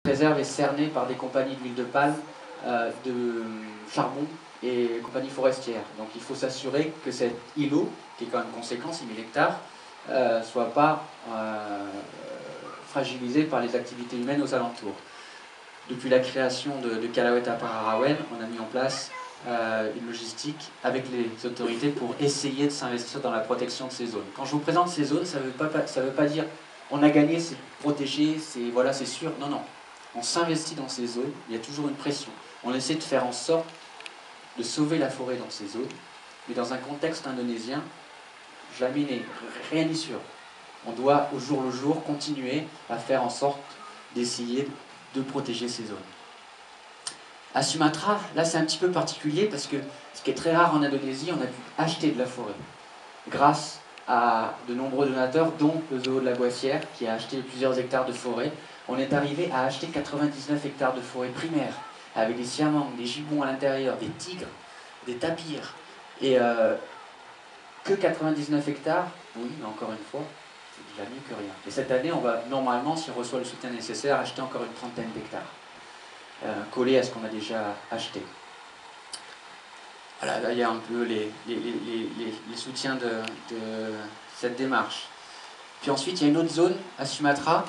réserve est cernée par des compagnies d'huile de palme, de charbon et compagnies forestières. Donc il faut s'assurer que cet îlot, qui est quand même conséquent, 6000 hectares, ne soit pas fragilisé par les activités humaines aux alentours. Depuis la création de Calauet à Pararawen, on a mis en place une logistique avec les autorités pour essayer de s'investir dans la protection de ces zones. Quand je vous présente ces zones, ça ne veut pas dire on a gagné, c'est protégé, c'est sûr. Non, non. On s'investit dans ces zones, il y a toujours une pression. On essaie de faire en sorte de sauver la forêt dans ces zones, mais dans un contexte indonésien, jamais rien n'est sûr. On doit au jour le jour continuer à faire en sorte d'essayer de protéger ces zones. À Sumatra, là c'est un petit peu particulier parce que ce qui est très rare en Indonésie, on a pu acheter de la forêt grâce à de nombreux donateurs, dont le Zoo de la Boissière qui a acheté plusieurs hectares de forêt. On est arrivé à acheter 99 hectares de forêt primaire avec des siamangs, des gibbons à l'intérieur, des tigres, des tapirs. Et que 99 hectares, oui, mais encore une fois, c'est déjà mieux que rien. Et cette année, on va normalement, si on reçoit le soutien nécessaire, acheter encore une trentaine d'hectares, collés à ce qu'on a déjà acheté. Voilà, là il y a un peu les soutiens de cette démarche. Puis ensuite, il y a une autre zone à Sumatra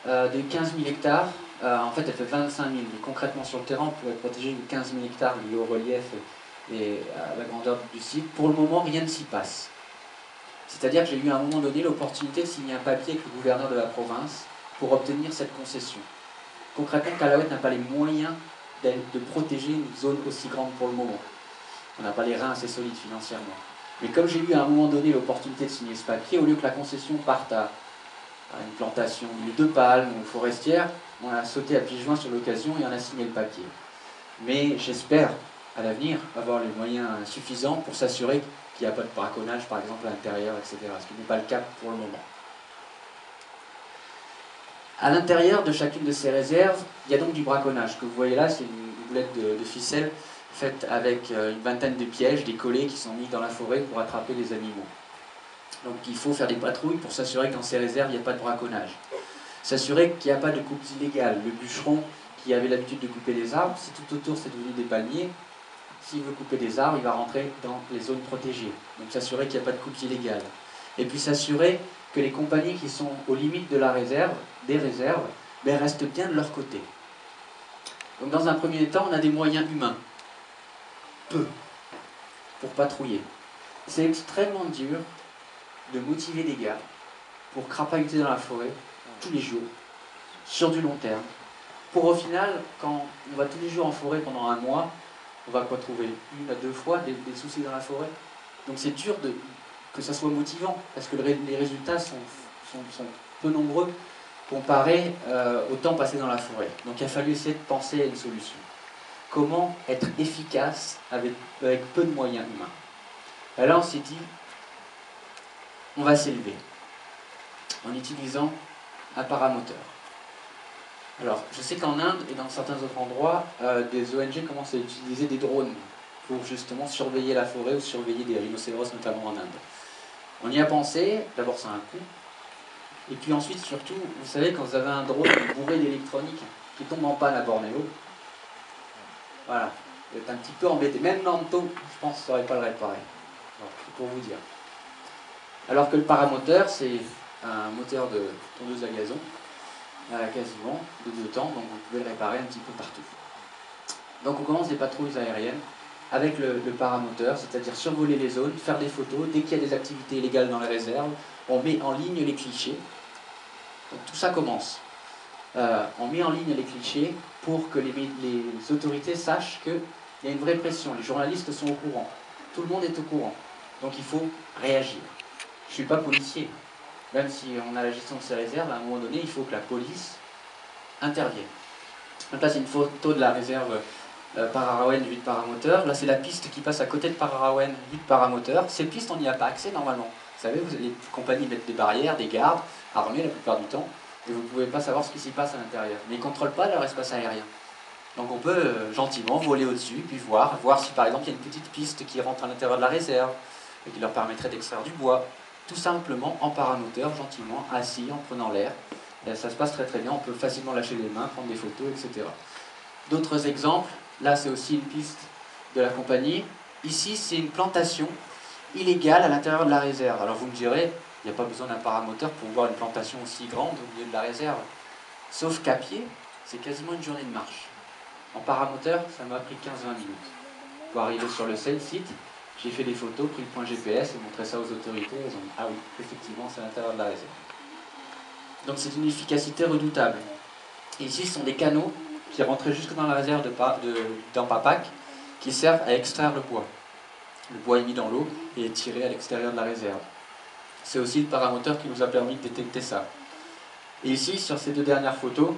de 15 000 hectares. En fait, elle fait 25 000, mais concrètement sur le terrain, on pourrait protéger 15 000 hectares liés au relief et à la grandeur du site. Pour le moment, rien ne s'y passe. C'est-à-dire que j'ai eu à un moment donné l'opportunité de signer un papier avec le gouverneur de la province pour obtenir cette concession. Concrètement, Calauet n'a pas les moyens de protéger une zone aussi grande pour le moment. On n'a pas les reins assez solides financièrement. Mais comme j'ai eu à un moment donné l'opportunité de signer ce papier, au lieu que la concession parte à une plantation d'huile de palme ou forestière, on a sauté à pieds joints sur l'occasion et on a signé le papier. Mais j'espère, à l'avenir, avoir les moyens suffisants pour s'assurer qu'il n'y a pas de braconnage, par exemple, à l'intérieur, etc. Ce qui n'est pas le cas pour le moment. À l'intérieur de chacune de ces réserves, il y a donc du braconnage. Ce que vous voyez là, c'est une boulette de ficelle faite avec une vingtaine de pièges, des collets qui sont mis dans la forêt pour attraper les animaux. Donc il faut faire des patrouilles pour s'assurer que dans ces réserves, il n'y a pas de braconnage. S'assurer qu'il n'y a pas de coupes illégales. Le bûcheron qui avait l'habitude de couper les arbres, si tout autour c'est devenu des palmiers, s'il veut couper des arbres, il va rentrer dans les zones protégées. Donc s'assurer qu'il n'y a pas de coupes illégales. Et puis s'assurer que les compagnies qui sont aux limites de la réserve, des réserves, restent bien de leur côté. Donc dans un premier temps, on a des moyens humains. Peu. Pour patrouiller. C'est extrêmement dur de motiver des gars pour crapahuter dans la forêt tous les jours, sur du long terme. Pour au final, quand on va tous les jours en forêt pendant un mois, on va quoi trouver 1 à 2 fois des soucis dans la forêt. Donc c'est dur que ça soit motivant, parce que les résultats sont peu nombreux comparés au temps passé dans la forêt. Donc il a fallu essayer de penser à une solution. Comment être efficace avec peu de moyens humains. Et là on s'est dit, on va s'élever en utilisant un paramoteur. Alors, je sais qu'en Inde et dans certains autres endroits, des ONG commencent à utiliser des drones pour justement surveiller la forêt ou surveiller des rhinocéros, notamment en Inde. On y a pensé, d'abord ça a un coût, et puis ensuite surtout, vous savez, quand vous avez un drone bourré d'électronique qui tombe en panne à Bornéo, voilà, vous êtes un petit peu embêté. Même Nanto, je pense, ne saurait pas le réparer. C'est pour vous dire. Alors que le paramoteur, c'est un moteur de tondeuse à gazon, quasiment, de 2 temps, donc vous pouvez le réparer un petit peu partout. Donc on commence des patrouilles aériennes avec le paramoteur, c'est-à-dire survoler les zones, faire des photos, dès qu'il y a des activités illégales dans les réserves, on met en ligne les clichés. Donc tout ça commence. On met en ligne les clichés pour que les autorités sachent qu'il y a une vraie pression, les journalistes sont au courant, tout le monde est au courant, donc il faut réagir. Je ne suis pas policier. Même si on a la gestion de ces réserves, à un moment donné, il faut que la police intervienne. Donc là, c'est une photo de la réserve Pararawen vue de paramoteur. Là, c'est la piste qui passe à côté de Pararawen vue de paramoteur. Ces pistes, on n'y a pas accès normalement. Vous savez, les compagnies mettent des barrières, des gardes, armés la plupart du temps, et vous ne pouvez pas savoir ce qui s'y passe à l'intérieur. Mais ils ne contrôlent pas leur espace aérien. Donc on peut gentiment voler au-dessus, puis voir si par exemple il y a une petite piste qui rentre à l'intérieur de la réserve, et qui leur permettrait d'extraire du bois. Tout simplement en paramoteur, gentiment, assis, en prenant l'air, Et ça se passe très très bien, on peut facilement lâcher les mains, prendre des photos, etc. D'autres exemples, là c'est aussi une piste de la compagnie. Ici c'est une plantation illégale à l'intérieur de la réserve. Alors vous me direz, il n'y a pas besoin d'un paramoteur pour voir une plantation aussi grande au milieu de la réserve. Sauf qu'à pied, c'est quasiment une journée de marche. En paramoteur, ça m'a pris 15-20 minutes. Pour arriver sur le site, j'ai fait des photos, pris le point GPS et montré ça aux autorités. Elles ont dit, ah oui, effectivement, c'est à l'intérieur de la réserve. Donc c'est une efficacité redoutable. Et ici, ce sont des canaux qui rentraient jusque dans la réserve d'Ampapac, qui servent à extraire le bois. Le bois est mis dans l'eau et est tiré à l'extérieur de la réserve. C'est aussi le paramoteur qui nous a permis de détecter ça. Et ici, sur ces deux dernières photos,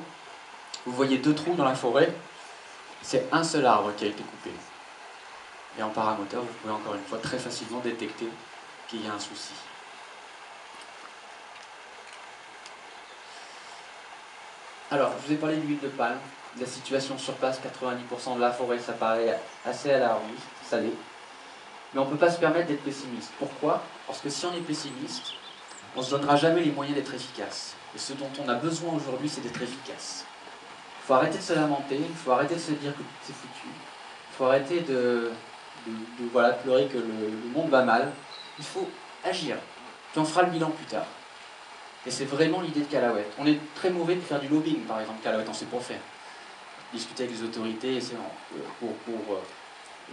vous voyez deux trous dans la forêt. C'est un seul arbre qui a été coupé. Et en paramoteur, vous pouvez encore une fois très facilement détecter qu'il y a un souci. Alors, je vous ai parlé de l'huile de palme, de la situation sur place, 90% de la forêt, ça paraît assez alarmiste, ça l'est. Mais on ne peut pas se permettre d'être pessimiste. Pourquoi? Parce que si on est pessimiste, on ne se donnera jamais les moyens d'être efficace. Et ce dont on a besoin aujourd'hui, c'est d'être efficace. Il faut arrêter de se lamenter, il faut arrêter de se dire que c'est foutu. Il faut arrêter de pleurer que le monde va mal. Il faut agir. Puis on fera le bilan plus tard. Et c'est vraiment l'idée de Callawet. On est très mauvais de faire du lobbying, par exemple, Callawet, on sait pas faire. Discuter avec les autorités pour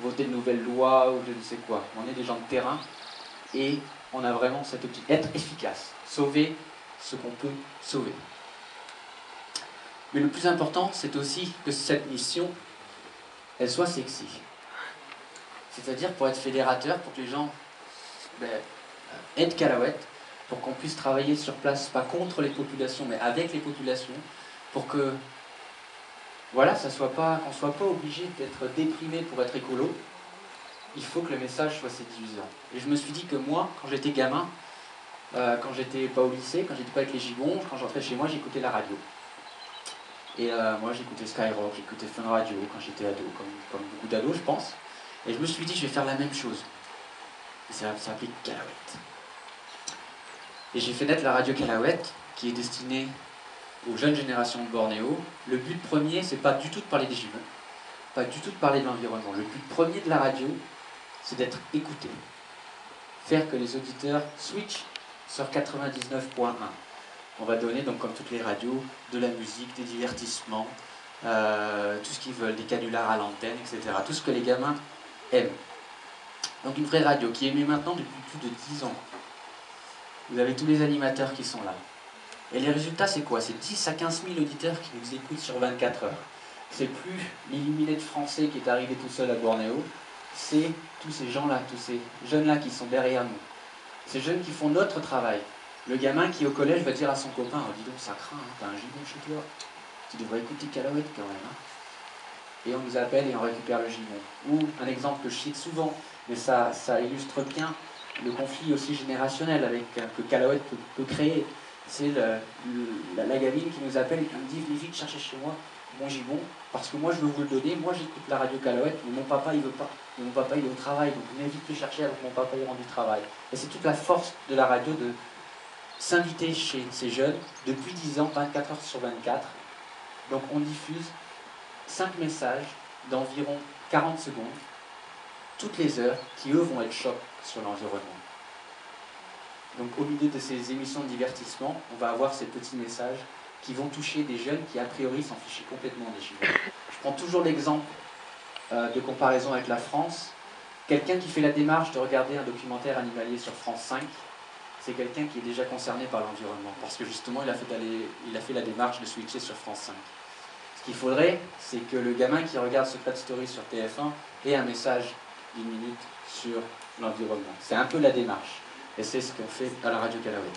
voter de nouvelles lois ou je ne sais quoi. On est des gens de terrain et on a vraiment cette optique. Être efficace, sauver ce qu'on peut sauver. Mais le plus important, c'est aussi que cette mission, elle soit sexy. C'est-à-dire pour être fédérateur, pour que les gens aident Callawet, pour qu'on puisse travailler sur place, pas contre les populations, mais avec les populations, pour que, voilà, qu'on ne soit pas obligé d'être déprimé pour être écolo. Il faut que le message soit séduisant. Et je me suis dit que moi, quand j'étais gamin, quand j'étais pas au lycée, quand j'étais pas avec les gibbons, quand j'entrais chez moi, j'écoutais la radio. Et moi, j'écoutais Skyrock, j'écoutais Fun Radio quand j'étais ado, comme beaucoup d'ados, je pense. Et je me suis dit, je vais faire la même chose. Et ça s'appelle Callawet. Et j'ai fait naître la radio Callawet, qui est destinée aux jeunes générations de Bornéo. Le but premier, c'est pas du tout de parler des gibbons, pas du tout de parler de l'environnement. Le but premier de la radio, c'est d'être écouté. Faire que les auditeurs switchent sur 99.1. On va donner, donc comme toutes les radios, de la musique, des divertissements, tout ce qu'ils veulent, des canulars à l'antenne, etc. Tout ce que les gamins aiment. Donc une vraie radio qui est émise maintenant depuis plus de 10 ans. Vous avez tous les animateurs qui sont là. Et les résultats, c'est quoi? C'est 10 à 15 000 auditeurs qui nous écoutent sur 24 heures. C'est plus l'illuminé de français qui est arrivé tout seul à Bornéo, c'est tous ces gens-là, tous ces jeunes-là qui sont derrière nous. Ces jeunes qui font notre travail. Le gamin qui au collège va dire à son copain, oh, dis donc ça craint, hein, t'as un gibbon chez toi, tu devrais écouter Callawet quand même. Hein. Et on nous appelle et on récupère le gibbon. Ou un exemple que je cite souvent, mais ça illustre bien le conflit aussi générationnel que Callawet peut créer. C'est la gamine qui nous appelle et qui nous dit, venez vite chercher chez moi mon gibbon, parce que moi je veux vous le donner, moi j'écoute la radio Callawet, mais mon papa il veut pas, et mon papa il est au travail, donc venez vite le chercher avant que mon papa il rentre du travail. Et c'est toute la force de la radio de s'inviter chez ces jeunes, depuis 10 ans, 24 heures sur 24. Donc on diffuse 5 messages d'environ 40 secondes, toutes les heures, qui eux vont être chocs sur l'environnement. Donc au milieu de ces émissions de divertissement, on va avoir ces petits messages qui vont toucher des jeunes qui a priori s'en fichaient complètement des gibbons. Je prends toujours l'exemple de comparaison avec la France. Quelqu'un qui fait la démarche de regarder un documentaire animalier sur France 5, c'est quelqu'un qui est déjà concerné par l'environnement, parce que justement il a fait la démarche de switcher sur France 5. Ce qu'il faudrait, c'est que le gamin qui regarde Secret Story sur TF1 ait un message d'1 minute sur l'environnement. C'est un peu la démarche, et c'est ce qu'on fait à la radio Callawet.